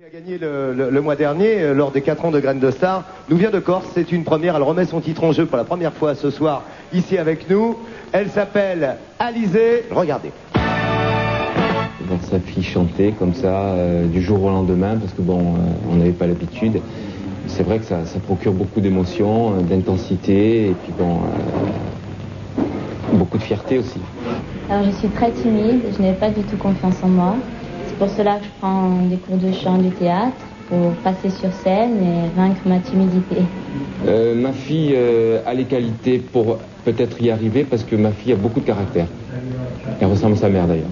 A gagné le mois dernier lors des 4 ans de Graines de Star, nous vient de Corse, c'est une première, elle remet son titre en jeu pour la première fois ce soir ici avec nous. Elle s'appelle Alizée, regardez. Voir sa fille chanter comme ça du jour au lendemain, parce que bon, on n'avait pas l'habitude, c'est vrai que ça procure beaucoup d'émotions, d'intensité et puis bon, beaucoup de fierté aussi. Alors je suis très timide, je n'ai pas du tout confiance en moi. C'est pour cela que je prends des cours de chant du théâtre pour passer sur scène et vaincre ma timidité. Ma fille a les qualités pour peut-être y arriver parce que ma fille a beaucoup de caractère. Elle ressemble à sa mère d'ailleurs.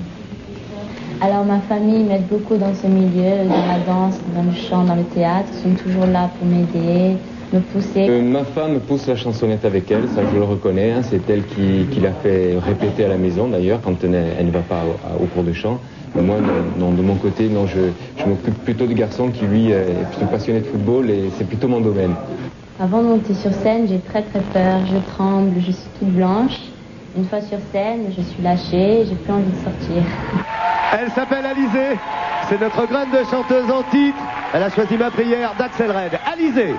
Alors ma famille m'aide beaucoup dans ce milieu, dans la danse, dans le chant, dans le théâtre. Ils sont toujours là pour m'aider, me pousser. Ma femme pousse la chansonnette avec elle, ça je le reconnais. Hein. C'est elle qui l'a fait répéter à la maison d'ailleurs quand elle ne va pas au cours de chant. Mais moi, non, de mon côté, non, je m'occupe plutôt du garçon qui, lui, est plutôt passionné de football et c'est plutôt mon domaine. Avant de monter sur scène, j'ai très peur, je tremble, je suis toute blanche. Une fois sur scène, je suis lâchée, j'ai plus envie de sortir. Elle s'appelle Alizée, c'est notre graine de chanteuse en titre. Elle a choisi Ma prière d'Axel Red. Alizée.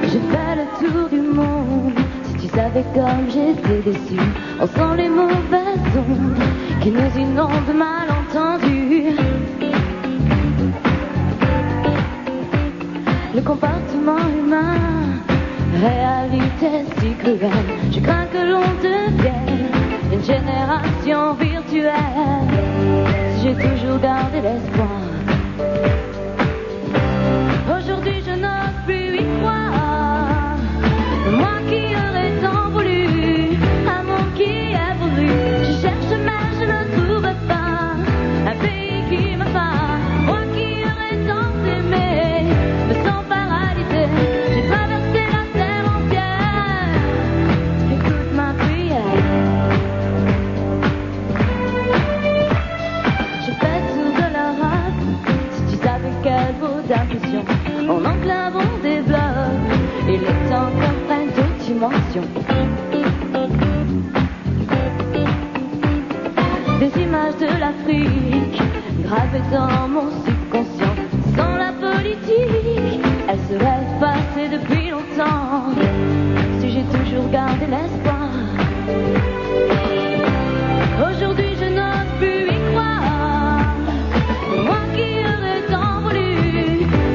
Je fais le tour du monde. Si tu savais comme j'étais déçue, on sent les mauvaises ondes qui nous inondent malentendus. Le comportement humain, réalité si cruelle. Je crains que l'on devienne une génération virtuelle. Si j'ai toujours gardé l'espoir, aujourd'hui je n'ose plus y croire. Moi qui aurais tant voulu un monde qui évolue. Je cherche mais je ne trouve pas un pays qui me parle. Moi qui aurais tant aimé, me sens paralysée. J'ai traversé la terre entière. Écoute ma prière. J'ai fait tout de l'Europe. Si tu savais quel beau d'impulsion. En enclavant des blocs, il est temps qu'on prenne d'autres dimensions. Des images de l'Afrique gravées dans mon subconscient. Sans la politique, elle serait passée depuis longtemps. Si j'ai toujours gardé l'espoir, aujourd'hui je n'ose plus y croire. Moi qui aurais tant voulu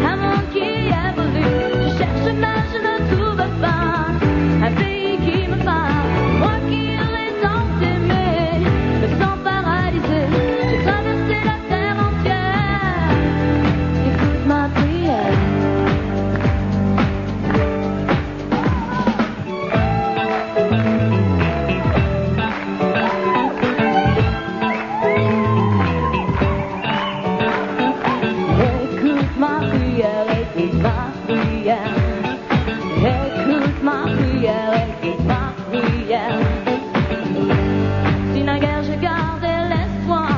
un monde qui évolue. Je cherche mais je ne trouve pas un pays qui me parle. Moi qui aurais tant aimé, me sens paralysée. J'ai traversé la terre entière. Écoute ma prière. Écoute ma prière, écoute ma prière. Écoute ma prière, écoute ma prière. Si naguère je gardais l'espoir,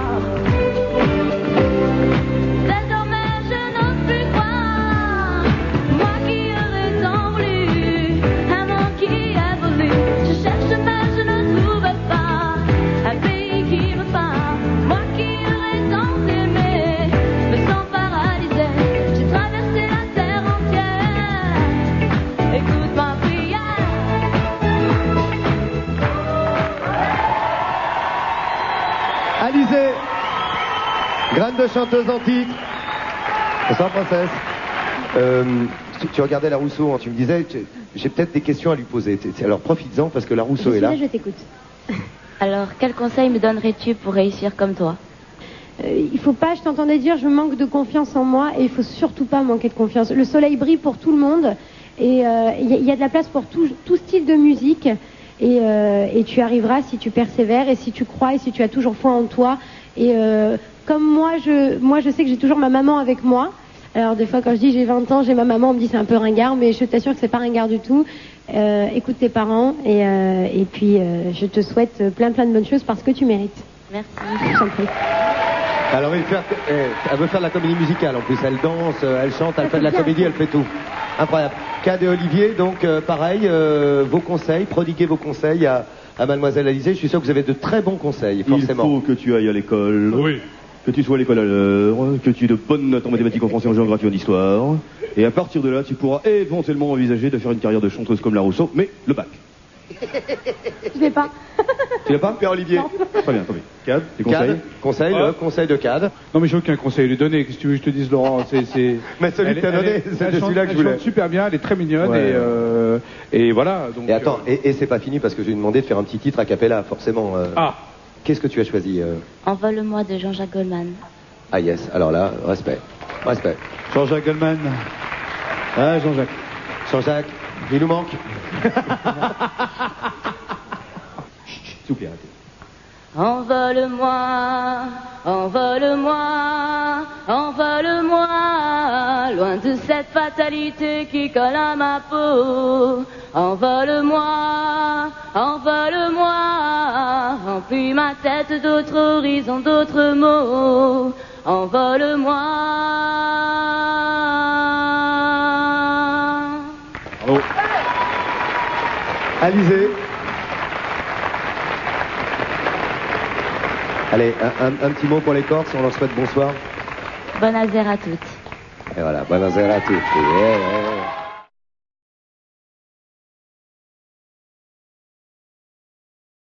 désormais je n'ose plus croire. Moi qui aurais tant voulu un monde qui évolue. Je cherche mais je ne trouve pas un pays qui me parle. Moi qui aurais tant aimé, me sens paralysée. J'ai traversé la terre entière. Écoute ma prière. Alizée, graine de chanteuse en titre. Bonsoir princesse. Tu regardais la Rousseau, hein, tu me disais, j'ai peut-être des questions à lui poser. Alors profites-en parce que la Rousseau est là. Je t'écoute. Alors, quel conseil me donnerais-tu pour réussir comme toi? Il faut pas, je t'entendais dire, je manque de confiance en moi et il faut surtout pas manquer de confiance. Le soleil brille pour tout le monde et il y a de la place pour tout style de musique et tu arriveras si tu persévères et si tu crois et si tu as toujours foi en toi. Et comme moi je sais que j'ai toujours ma maman avec moi. Alors des fois quand je dis j'ai 20 ans, j'ai ma maman, on me dit c'est un peu ringard, mais je t'assure que c'est pas ringard du tout. Écoute tes parents et puis je te souhaite plein de bonnes choses parce que tu mérites. Merci. Je t'en prie. Alors elle veut faire de la comédie musicale en plus, elle danse, elle chante, elle fait de la comédie, elle fait tout. Incroyable. Cad et Olivier, donc pareil, vos conseils, prodiguez vos conseils à à Mademoiselle Alizée. Je suis sûr que vous avez de très bons conseils, forcément. Il faut que tu ailles à l'école. Oui. Que tu sois à l'école à l'heure, que tu aies de bonnes notes en mathématiques, en français, en géographie, en histoire. Et à partir de là, tu pourras éventuellement envisager de faire une carrière de chanteuse comme la Rousseau, mais le bac. Je l'ai pas. Tu l'as pas, Père Olivier. Très bien, très bien. Cad, tes conseils? Cad, conseil, le conseil de Cad. Non mais j'ai aucun conseil à lui donner, qu'est-ce que tu veux que je te dise Laurent, Mais celui que t'as donné, c'était celui-là que je voulais. Elle chante super bien, elle est très mignonne Ouais. et voilà. Donc, Et attends, et c'est pas fini parce que je lui ai demandé de faire un petit titre a cappella, forcément. Ah, Qu'est-ce que tu as choisi Envole-moi de Jean-Jacques Goldman. Ah yes, alors là, respect. Respect. Jean-Jacques Goldman. Ah, Jean-Jacques. Jean-Jacques, il nous manque. S'il vous plaît, arrêtez. Envole-moi, envole-moi, envole-moi, loin de cette fatalité qui colle à ma peau. Envole-moi, envole-moi, remplis ma tête d'autres horizons, d'autres mots. Envole-moi. Bravo. Alizée. Allez, un petit mot pour les Corses, on leur souhaite bonsoir. Bonne azère à toutes. Et voilà, bonne à tous. Yeah, yeah.